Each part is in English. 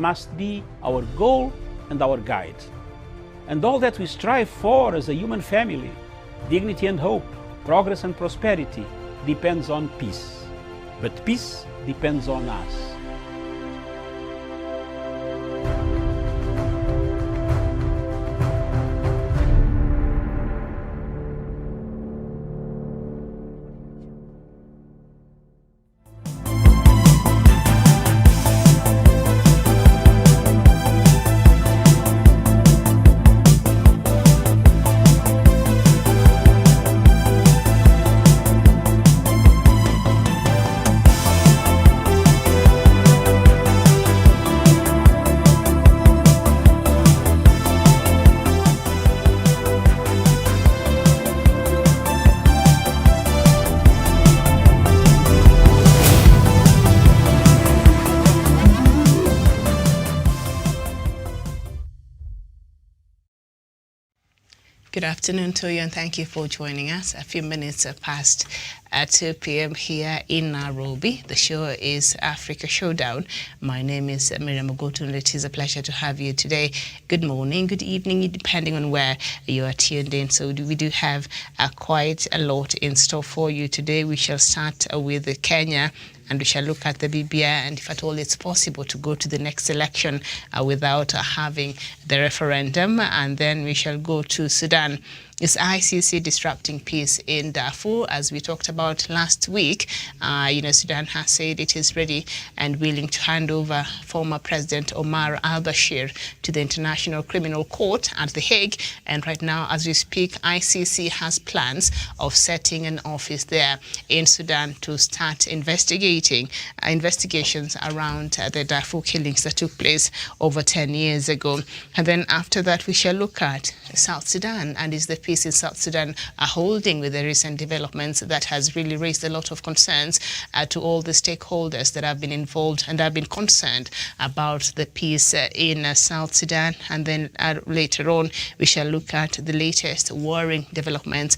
must be our goal and our guide. And all that we strive for as a human family, dignity and hope, progress and prosperity, depends on peace. But peace depends on us. Good afternoon to you, and thank you for joining us. A few minutes past 2 p.m. here in Nairobi. The show is Africa Showdown. My name is Miriam Ogotu, and it is a pleasure to have you today. Good morning, good evening, depending on where you are tuned in. So we do have quite a lot in store for you today. We shall start with Kenya, and we shall look at the BBI, and if at all it's possible to go to the next election without having the referendum. And then we shall go to Sudan. Is ICC disrupting peace in Darfur? As we talked about last week, Sudan has said it is ready and willing to hand over former President Omar al-Bashir to the International Criminal Court at The Hague. And right now, as we speak, ICC has plans of setting an office there in Sudan to start investigations around the Darfur killings that took place over 10 years ago. And then after that, we shall look at South Sudan, and is the peace in South Sudan holding with the recent developments that has really raised a lot of concerns to all the stakeholders that have been involved and have been concerned about the peace in South Sudan. And then later on, we shall look at the latest worrying developments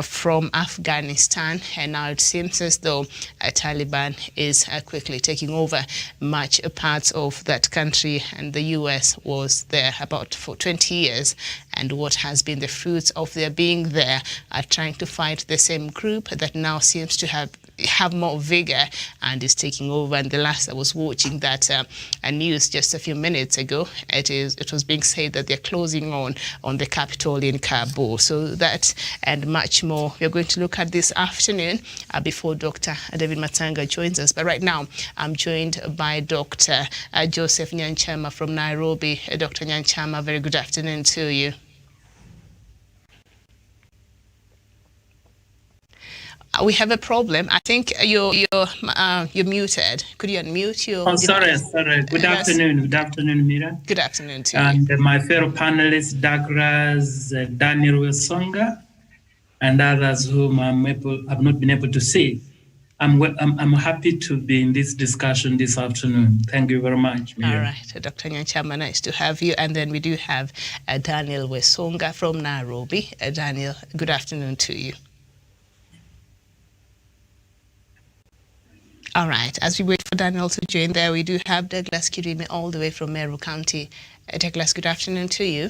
from Afghanistan. And now it seems as though Taliban is quickly taking over much parts of that country, and the US was there about for 20 years. And what has been the fruits of their being there are trying to fight the same group that now seems to have more vigor and is taking over. And the last I was watching that news just a few minutes ago, it was being said that they're closing on the capital in Kabul. So that and much more we're going to look at this afternoon before Dr. David Matanga joins us. But right now, I'm joined by Dr. Joseph Nyanchama from Nairobi. Dr. Nyanchama, very good afternoon to you. We have a problem. I think you're muted. Could you unmute your device? Sorry. Good afternoon, Mira. Good afternoon to you. And my fellow panelists, Douglas, Daniel Wesonga, and others whom I've not been able to see. I'm happy to be in this discussion this afternoon. Thank you very much, Mira. All right, Dr. Nyanchama, nice to have you. And then we do have Daniel Wesonga from Nairobi. Daniel, good afternoon to you. All right, as we wait for Daniel to join there, we do have Douglas Kirimi all the way from Meru County. Douglas, good afternoon to you.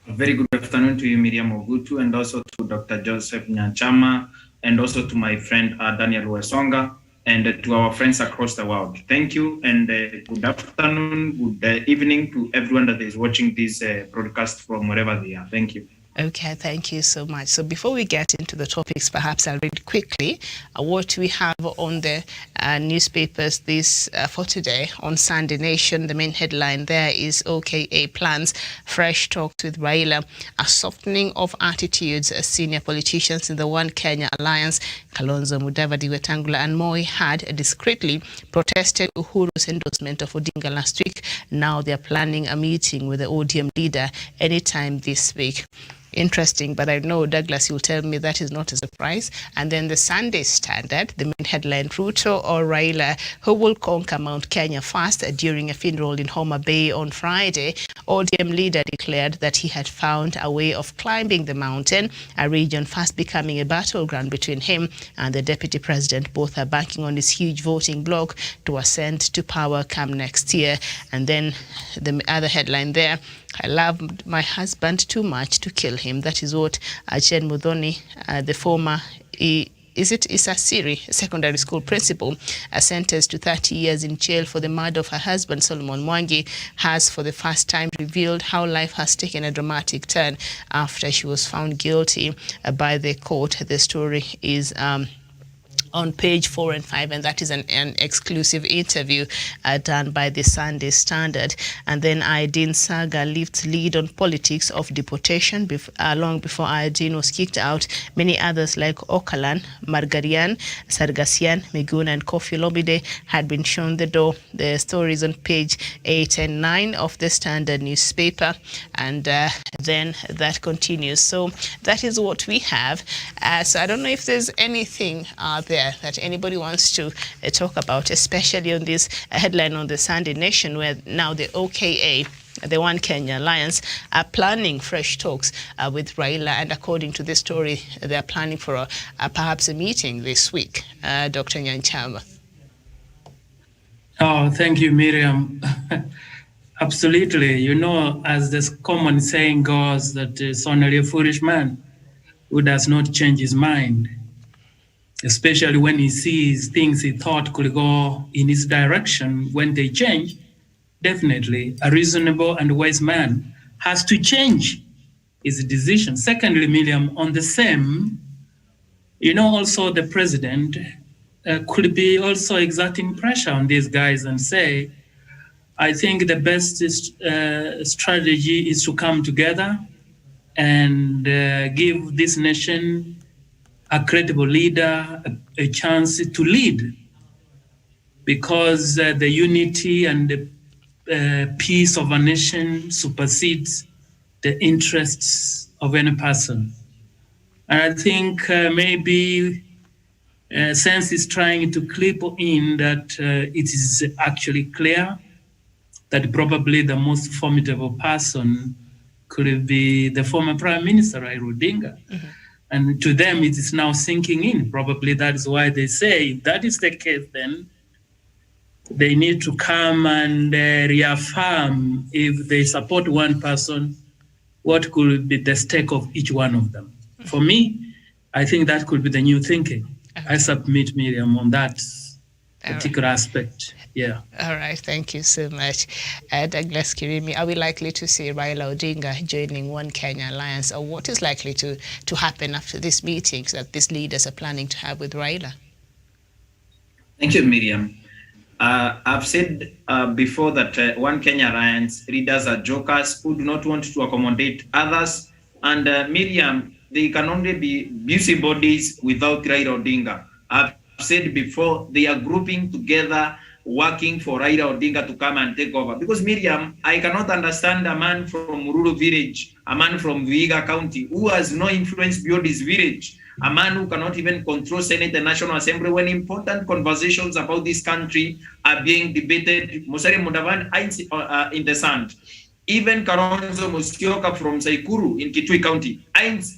A very good afternoon to you, Miriam Ogutu, and also to Dr. Joseph Nyanchama, and also to my friend Daniel Wesonga, and to our friends across the world. Thank you, and good afternoon, good evening to everyone that is watching this broadcast from wherever they are. Thank you. Okay, thank you so much. So before we get into the topics, perhaps I'll read quickly what we have on the newspapers this for today. On Sunday Nation, the main headline there is OKA plans fresh talks with Raila, a softening of attitudes as senior politicians in the One Kenya alliance. Kalonzo, Mudavadi, Wetangula and Moi had discreetly protested Uhuru's endorsement of Odinga last week. Now they're planning a meeting with the ODM leader anytime this week. interesting, but I know, Douglas, you'll tell me that is not a surprise. And then the Sunday Standard, the main headline, Ruto or Raila, who will conquer Mount Kenya first? During a funeral in Homa Bay on Friday, ODM leader declared that he had found a way of climbing the mountain, a region fast becoming a battleground between him and the deputy president. Both are banking on his huge voting bloc to ascend to power come next year. And then the other headline there, I loved my husband too much to kill him. That is what Chen Muthoni, the former Isasiri secondary school principal, sentenced to 30 years in jail for the murder of her husband, Solomon Mwangi, has for the first time revealed how life has taken a dramatic turn after she was found guilty by the court. The story is on page 4 and 5, and that is an exclusive interview done by the Sunday Standard. And then Ayadeen saga lifts lead on politics of deportation. Long before Ayadeen was kicked out, many others like Okalan, Margarian, Sargassian, Miguna, and Kofi Olomide had been shown the door. The story is on page 8 and 9 of the Standard newspaper, and then that continues. So that is what we have. So I don't know if there's anything there that anybody wants to talk about, especially on this headline on the Sunday Nation, where now the OKA, the One Kenya Alliance, are planning fresh talks with Raila, and according to the story, they are planning for perhaps a meeting this week. Dr. Nyanchama. Oh, thank you, Miriam. Absolutely. You know, as this common saying goes, that it's only a foolish man who does not change his mind, especially when he sees things he thought could go in his direction. When they change, definitely a reasonable and wise man has to change his decision. Secondly, Miriam, on the same, you know, also the president could be also exerting pressure on these guys and say, I think the best strategy is to come together and give this nation a credible leader a chance to lead, because the unity and the peace of a nation supersedes the interests of any person. And I think maybe Sense is trying to clip in that it is actually clear that probably the most formidable person could be the former Prime Minister, Raila Odinga. Mm-hmm. And to them, it is now sinking in. Probably that is why they say, if that is the case, then they need to come and reaffirm, if they support one person, what could be the stake of each one of them. Mm-hmm. For me, I think that could be the new thinking. Okay. I submit, Miriam, on that particular aspect. Yeah. All right. Thank you so much. Douglas Kirimi, are we likely to see Raila Odinga joining One Kenya Alliance, or what is likely to happen after these meetings that these leaders are planning to have with Raila? Thank you, Miriam. I've said before that One Kenya Alliance leaders are jokers who do not want to accommodate others. And Miriam, they can only be busybodies without Raila Odinga. I've said before, they are grouping together, working for Raila Odinga to come and take over. Because Miriam, I cannot understand a man from rural village, a man from Vihiga County, who has no influence beyond his village, a man who cannot even control Senate and National Assembly when important conversations about this country are being debated. Musalia Mudavadi in the sand. Even Kalonzo Musyoka from Saikuru in Kitui County,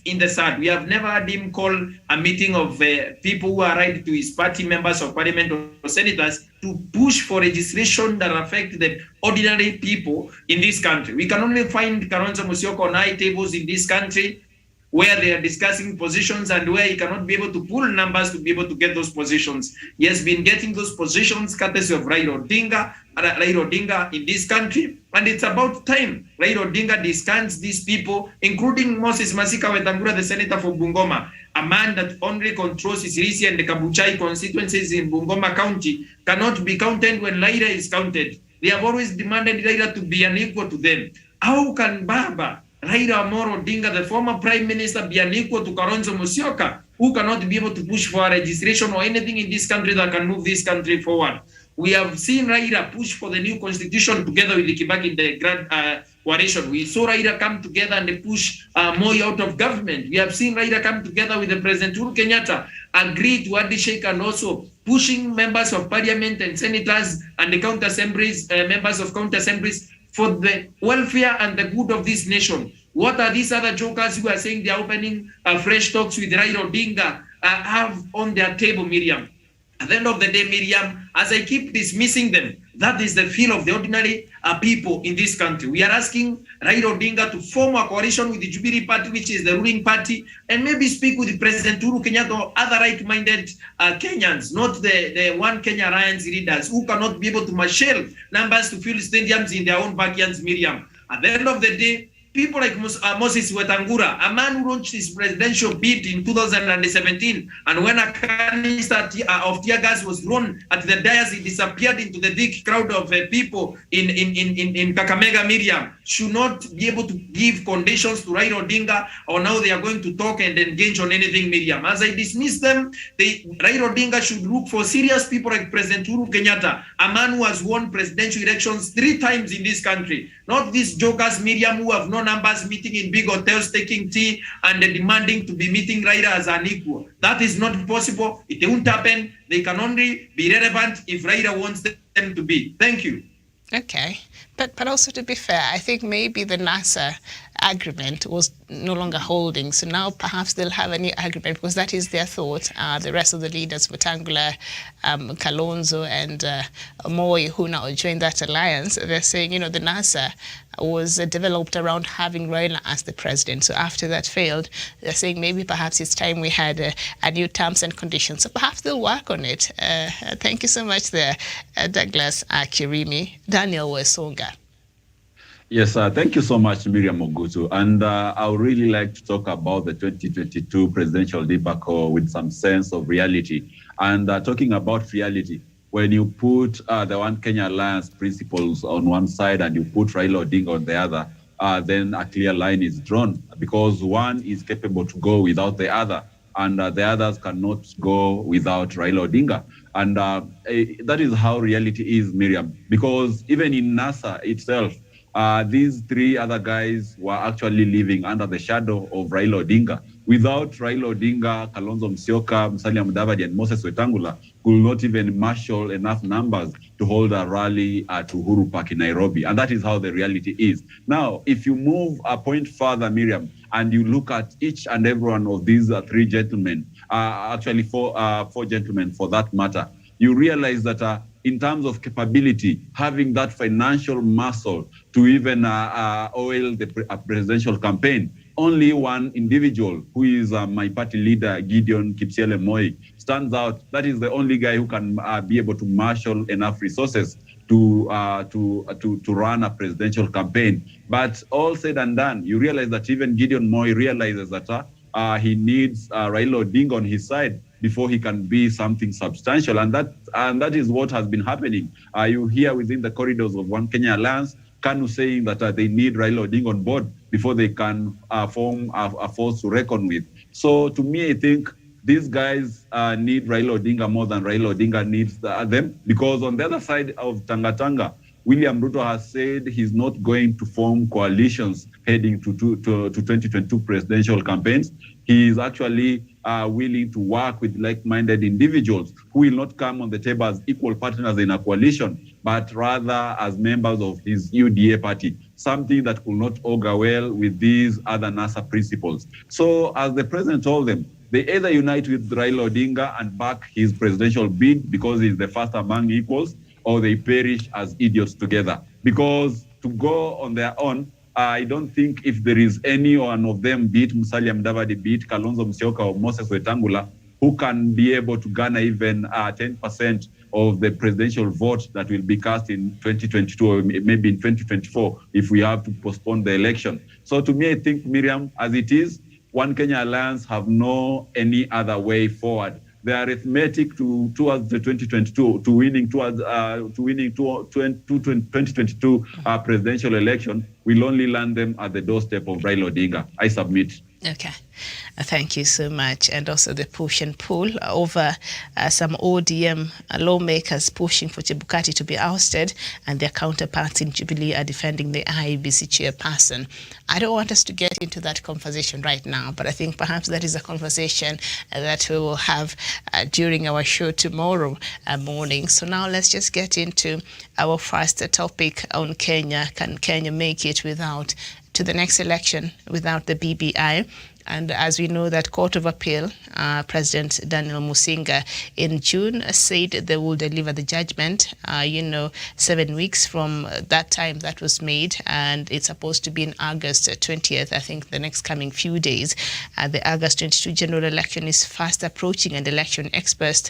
in the sand. We have never had him call a meeting of people who are right to his party, members of parliament or senators, to push for legislation that affect the ordinary people in this country. We can only find Kalonzo Musyoka on high tables in this country where they are discussing positions and where he cannot be able to pull numbers to be able to get those positions. He has been getting those positions courtesy of Raila Odinga in this country, and it's about time Raila Odinga discounts these people, including Moses Masika Wetangula, the senator for Bungoma, a man that only controls his Risi and the Kabuchai constituencies in Bungoma County, cannot be counted when Raila is counted. They have always demanded Raila to be unequal to them. How can Baba Raila Amolo Odinga, the former prime minister, be unequal to Kalonzo Musyoka, who cannot be able to push for a registration or anything in this country that can move this country forward? We have seen Raila push for the new constitution together with the Kibaki in the Grand Coalition. We saw Raila come together and they push Moi out of government. We have seen Raila come together with the President Uhuru Kenyatta, agree to handshake and also pushing members of parliament and senators and the county assemblies, members of county assemblies for the welfare and the good of this nation. What are these other jokers who are saying they are opening fresh talks with Raila Odinga have on their table, Miriam? At the end of the day, Miriam, as I keep dismissing them, that is the feel of the ordinary people in this country. We are asking Raila Odinga to form a coalition with the Jubilee Party, which is the ruling party, and maybe speak with the President Uhuru Kenyatta or other right-minded Kenyans, not the One Kenya Alliance leaders who cannot be able to marshal numbers to fill stadiums in their own backyards, Miriam. At the end of the day, people like Moses Wetangura, a man who launched his presidential bid in 2017, and when a canister of tear gas was thrown at the dais, he disappeared into the thick crowd of people in Kakamega, Miriam, should not be able to give conditions to Raila Odinga, or now they are going to talk and engage on anything, Miriam. As I dismiss them, Raila Odinga should look for serious people like President Uhuru Kenyatta, a man who has won presidential elections 3 times in this country. Not these jokers, Miriam, who have no numbers, meeting in big hotels, taking tea, and demanding to be meeting Raila as an equal. That is not possible. It won't happen. They can only be relevant if Raila wants them to be. Thank you. Okay. But also, to be fair, I think maybe the NASA agreement was no longer holding. So now perhaps they'll have a new agreement, because that is their thought. The rest of the leaders, Wetangula, Kalonzo, and Moi, who now joined that alliance, they're saying, you know, the NASA was developed around having Raila as the president. So after that failed, they're saying maybe perhaps it's time we had a new terms and conditions. So perhaps they'll work on it. Thank you so much there, Douglas Kirimi. Daniel Wesonga. Yes, thank you so much, Miriam Mogutu. And I would really like to talk about the 2022 presidential debacle with some sense of reality. And talking about reality, when you put the One Kenya Alliance principles on one side and you put Raila Odinga on the other, then a clear line is drawn, because one is capable to go without the other, and the others cannot go without Raila Odinga. And that is how reality is, Miriam, because even in NASA itself, these 3 other guys were actually living under the shadow of Raila Odinga. Without Raila Odinga, Kalonzo Musyoka, Musalia Mudavadi, and Moses Wetangula could not even marshal enough numbers to hold a rally at Uhuru Park in Nairobi. And that is how the reality is. Now, if you move a point further, Miriam, and you look at each and every one of these 3 gentlemen, actually 4 gentlemen for that matter, you realize that in terms of capability, having that financial muscle to even oil the presidential campaign, only one individual, who is my party leader, Gideon Kipsiele Moi, stands out. That is the only guy who can be able to marshal enough resources to run a presidential campaign. But all said and done, you realize that even Gideon Moi realizes that he needs Raila Odinga on his side before he can be something substantial. And that is what has been happening. You hear within the corridors of One Kenya Alliance, KANU saying that they need Raila Odinga on board before they can form a force to reckon with. So to me, I think these guys need Raila Odinga more than Raila Odinga needs them, because on the other side of Tanga, William Ruto has said he's not going to form coalitions heading to 2022 presidential campaigns. He is actually willing to work with like-minded individuals who will not come on the table as equal partners in a coalition, but rather as members of his UDA party, something that could not augur well with these other NASA principles. So as the president told them, they either unite with Raila Odinga and back his presidential bid because he's the first among equals, or they perish as idiots together. Because to go on their own, I don't think if there is any one of them, be it Musalia Mudavadi, be it Kalonzo Musyoka or Moses Wetangula, who can be able to garner even 10% of the presidential vote that will be cast in 2022 or maybe in 2024 if we have to postpone the election. So to me, I think, Miriam, as it is, One Kenya Alliance have no any other way forward. The arithmetic towards the 2022 to winning 2022 presidential election will only land them at the doorstep of Raila Odinga. I submit. Okay. Thank you so much. And also the push and pull over some ODM lawmakers pushing for Chebukati to be ousted, and their counterparts in Jubilee are defending the IEBC chairperson. I don't want us to get into that conversation right now, but I think perhaps that is a conversation that we will have during our show tomorrow morning. So now let's just get into our first topic on Kenya. Can Kenya make it to the next election without the BBI? And as we know, that Court of Appeal, President Daniel Musinga in June said they will deliver the judgment, 7 weeks from that time that was made. And it's supposed to be in August 20th, I think the next coming few days. The August 22 general election is fast approaching, and election experts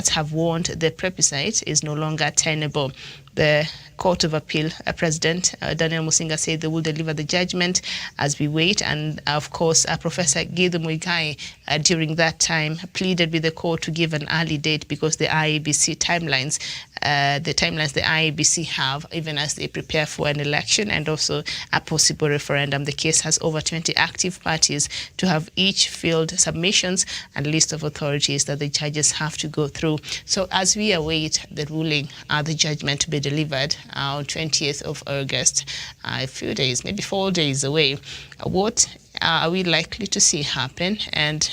have warned the plebiscite is no longer tenable. The Court of Appeal President Daniel Musinga said they will deliver the judgment as we wait. And of course, Professor Githu Muigai during that time pleaded with the court to give an early date because the IEBC timelines, the IEBC have, even as they prepare for an election and also a possible referendum. The case has over 20 active parties to have each filled submissions and list of authorities that the judges have to go through. So as we await the ruling, the judgment to be delivered on 20th of August, a few days, maybe 4 days away, what are we likely to see happen? And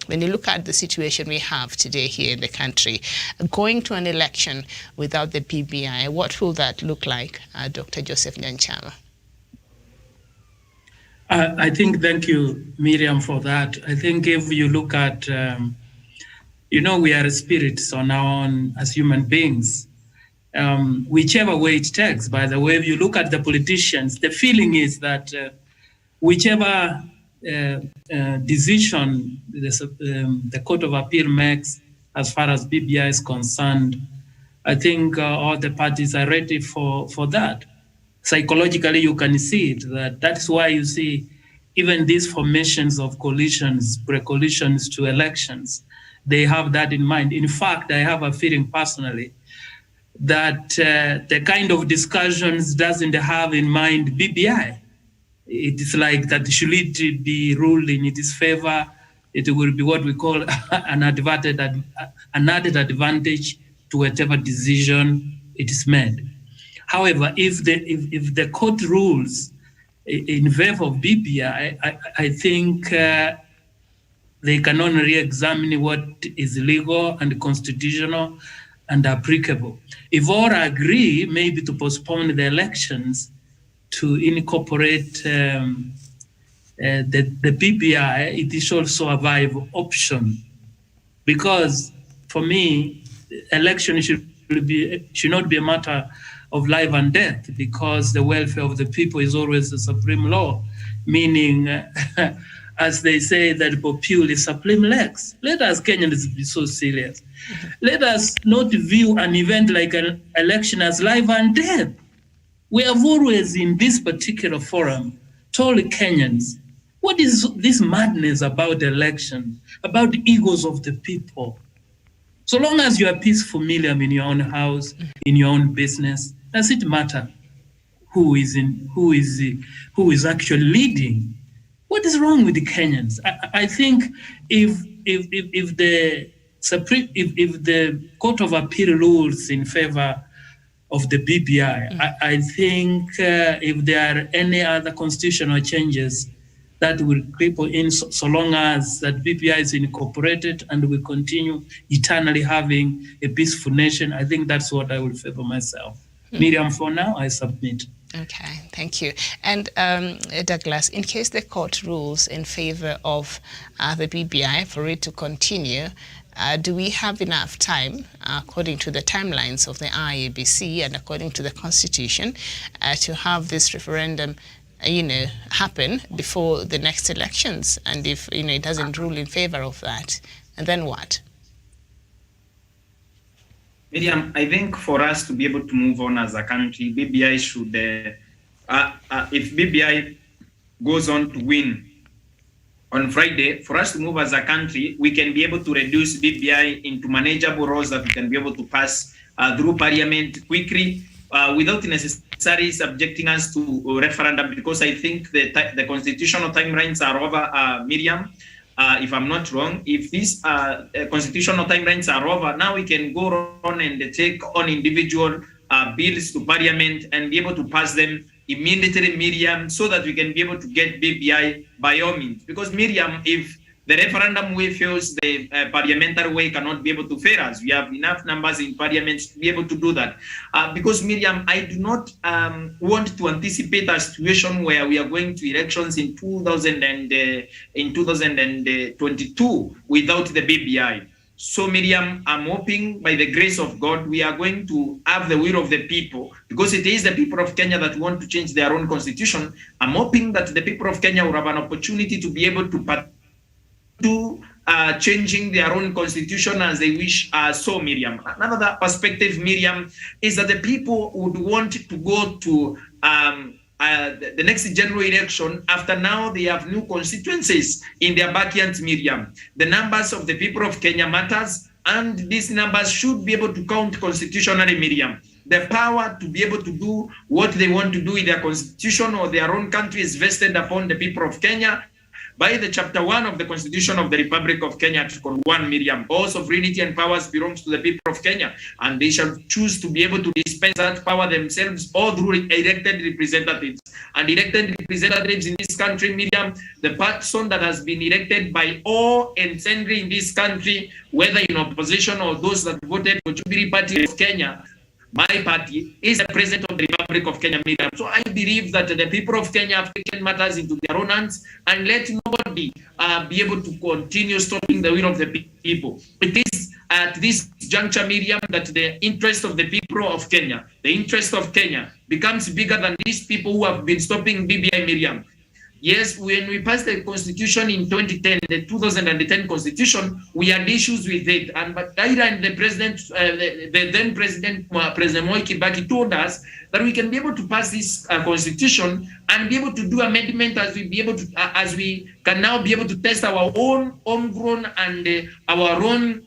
when you look at the situation we have today here in the country, going to an election without the BBI, what will that look like, Dr. Joseph Nyanchama? I think, thank you, Miriam, for that. I think if you look at, we are spirits on our own as human beings. Whichever way it takes, by the way, if you look at the politicians, the feeling is that whichever decision the Court of Appeal makes as far as BBI is concerned, I think all the parties are ready for that. Psychologically, you can see it. That's why you see even these formations of coalitions, pre-coalitions to elections, they have that in mind. In fact, I have a feeling personally that the kind of discussions doesn't have in mind BBI. It is like that should it be ruled in its favor, it will be what we call an added advantage to whatever decision it is made. However, if the court rules in favor of BBI, I think they can only re-examine what is legal and constitutional and applicable. If all agree maybe to postpone the elections to incorporate the BBI, it is also a viable option. Because for me, election should not be a matter of life and death, because the welfare of the people is always the supreme law, meaning, as they say, that populi supreme lex. Let us Kenyans be so serious. Let us not view an event like an election as life and death. We have always, in this particular forum, told Kenyans, what is this madness about election, about the egos of the people? So long as you are peaceful, Miriam, in your own house, in your own business, does it matter who is actually leading? What is wrong with the Kenyans? I think if the Court of Appeal rules in favor of the BBI, I think if there are any other constitutional changes that will creep in, so long as that BBI is incorporated and we continue eternally having a peaceful nation, I think that's what I will favor myself. Miriam, for now, I submit. Okay, thank you. And Douglas, in case the court rules in favor of the BBI for it to continue, do we have enough time, according to the timelines of the IEBC and according to the Constitution, to have this referendum, happen before the next elections? And if, it doesn't rule in favor of that, and then what? Miriam, I think for us to be able to move on as a country, BBI should, if BBI goes on to win on Friday, for us to move as a country, we can be able to reduce BBI into manageable laws that we can be able to pass through parliament quickly without necessarily subjecting us to a referendum, because I think the constitutional timelines are over, Miriam. If I'm not wrong, if these constitutional timelines are over, now we can go on and take on individual bills to Parliament and be able to pass them immediately, Miriam, so that we can be able to get BBI by all means. Because, Miriam, if the referendum way fails, the parliamentary way cannot be able to fail us. We have enough numbers in Parliament to be able to do that. Because, Miriam, I do not want to anticipate a situation where we are going to elections in 2022 without the BBI. So, Miriam, I'm hoping by the grace of God, we are going to have the will of the people, because it is the people of Kenya that want to change their own constitution. I'm hoping that the people of Kenya will have an opportunity to be able to changing their own constitution as they wish. So, Miriam, another perspective, Miriam, is that the people would want to go to the next general election after now they have new constituencies in their backyards, Miriam. The numbers of the people of Kenya matters, and these numbers should be able to count constitutionally, Miriam. The power to be able to do what they want to do in their constitution or their own country is vested upon the people of Kenya by the chapter 1 of the Constitution of the Republic of Kenya, Article 1, Miriam. All sovereignty and powers belongs to the people of Kenya, and they shall choose to be able to dispense that power themselves or through elected representatives. And elected representatives in this country, Miriam, the person that has been elected by all and sundry in this country, whether in opposition or those that voted for Jubilee Party of Kenya, my party, is the president of the Republic of Kenya, Miriam. So I believe that the people of Kenya have taken matters into their own hands and let nobody be able to continue stopping the will of the people. It is at this juncture, Miriam, that the interest of the people of Kenya, the interest of Kenya, becomes bigger than these people who have been stopping BBI, Miriam. Yes, when we passed the constitution in 2010, the 2010 constitution, we had issues with it. But Raila and the president, the then president, President Moi Kibaki, told us that we can be able to pass this constitution and be able to do amendment as we be able to, as we can now be able to test our own homegrown and our own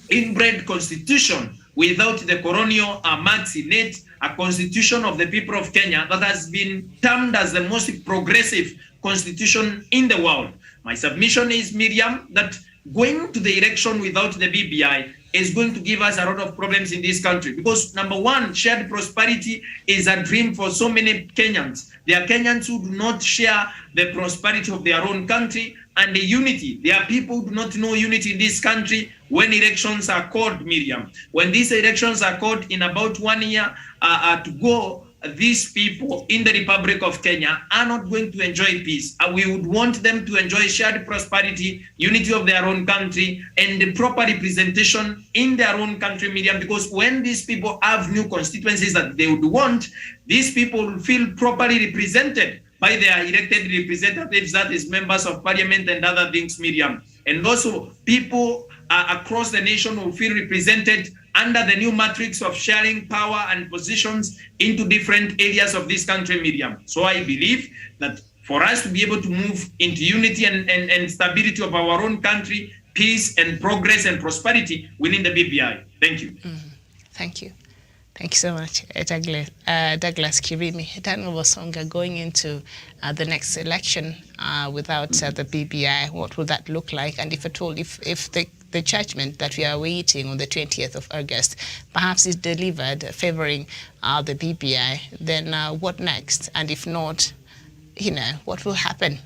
inbred constitution without the colonial marks in it. A constitution of the people of Kenya that has been termed as the most progressive constitution in the world. My submission is, Miriam, that going to the election without the BBI is going to give us a lot of problems in this country, because number one, shared prosperity is a dream for so many Kenyans. There are Kenyans who do not share the prosperity of their own country and the unity. There are people who do not know unity in this country when elections are called, Miriam. When these elections are called in about 1 year to go, these people in the Republic of Kenya are not going to enjoy peace. We would want them to enjoy shared prosperity, unity of their own country, and the proper representation in their own country, Miriam, because when these people have new constituencies that they would want, these people will feel properly represented by their elected representatives, that is members of parliament and other things, Miriam. And also people across the nation will feel represented under the new matrix of sharing power and positions into different areas of this country, Miriam. So I believe that for us to be able to move into unity and stability of our own country, peace and progress and prosperity, we need the BBI. Thank you. Thank you. Thank you so much, Douglas Kirimi. Daniel Wasonga, going into the next election without the BBI, what would that look like? And if at all, if the judgment that we are waiting on the 20th of August perhaps is delivered favoring the BBI, then what next? And if not, what will happen?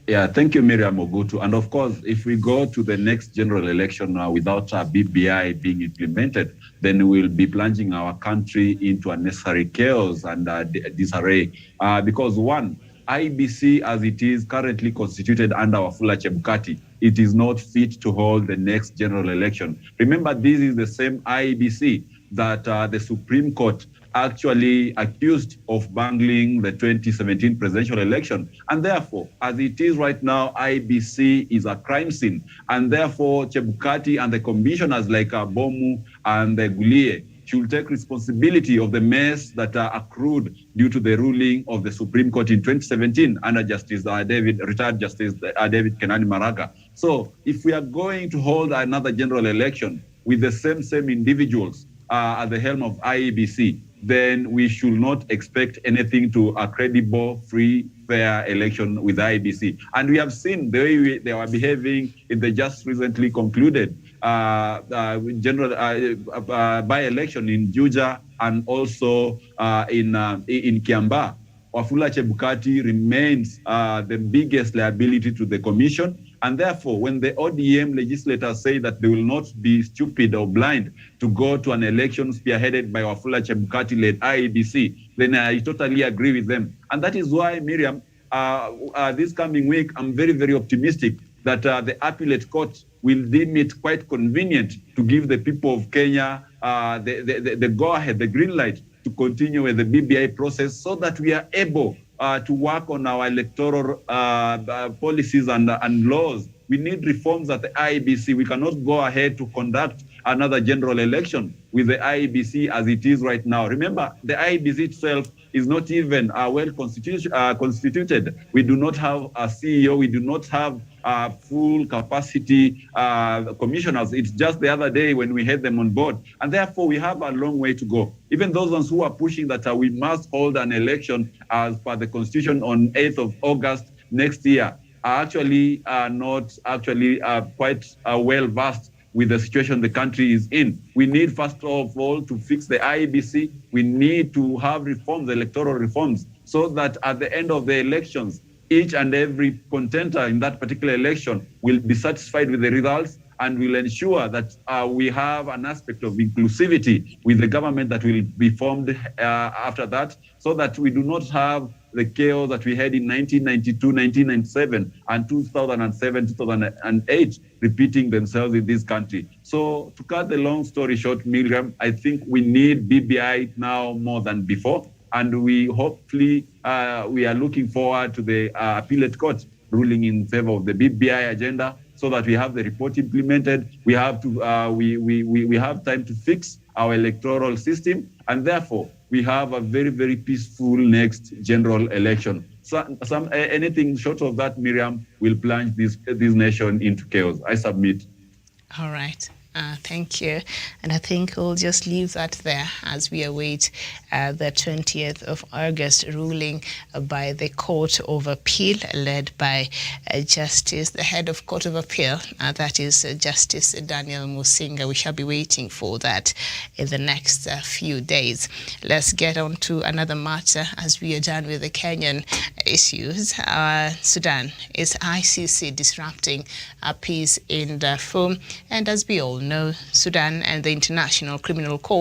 Yeah, thank you, Miriam Ogutu. And of course, if we go to the next general election without a BBI being implemented, then we'll be plunging our country into unnecessary chaos and disarray. Because one, IBC as it is currently constituted under Wafula Chebukati, it is not fit to hold the next general election. Remember, this is the same IBC that the Supreme Court actually accused of bungling the 2017 presidential election. And therefore, as it is right now, IBC is a crime scene. And therefore, Chebukati and the commissioners like Bomu and Gulie should take responsibility of the mess that accrued due to the ruling of the Supreme Court in 2017 under retired Justice David Kenani Maraga. So if we are going to hold another general election with the same individuals, at the helm of IEBC, then we should not expect anything to a credible, free, fair election with IEBC. And we have seen the way they were behaving in the just recently concluded general by-election in Juja and also in Kiambaa. Wafula Chebukati remains the biggest liability to the commission. And therefore, when the ODM legislators say that they will not be stupid or blind to go to an election spearheaded by Wafula Chebukati-led IEBC, then I totally agree with them. And that is why, Miriam, this coming week, I'm very, very optimistic that the appellate court will deem it quite convenient to give the people of Kenya the go-ahead, the green light to continue with the BBI process so that we are able to work on our electoral policies and laws. We need reforms at the IEBC. We cannot go ahead to conduct another general election with the IEBC as it is right now. Remember, the IEBC itself is not even well constituted. We do not have a CEO. We do not have full capacity commissioners. It's just the other day when we had them on board. And therefore, we have a long way to go. Even those ones who are pushing that we must hold an election as per the Constitution on 8th of August next year are actually not actually quite well versed with the situation the country is in. We need, first of all, to fix the IEBC. We need to have reforms, electoral reforms, so that at the end of the elections, each and every contender in that particular election will be satisfied with the results and will ensure that we have an aspect of inclusivity with the government that will be formed after that, so that we do not have the chaos that we had in 1992, 1997, and 2007, 2008 repeating themselves in this country. So to cut the long story short, Miriam, I think we need BBI now more than before. And we hopefully, we are looking forward to the appellate court ruling in favor of the BBI agenda so that we have the report implemented. We have to, we have time to fix our electoral system, and therefore we have a very, very peaceful next general election. So, anything short of that, Miriam, will plunge this nation into chaos. I submit. All right. Thank you. And I think we'll just leave that there as we await the 20th of August ruling by the Court of Appeal led by Justice, the head of Court of Appeal, that is Justice Daniel Musinga. We shall be waiting for that in the next few days. Let's get on to another matter as we are done with the Kenyan issues. Sudan is ICC disrupting peace in Darfur, and as we all know, Sudan and the International Criminal Court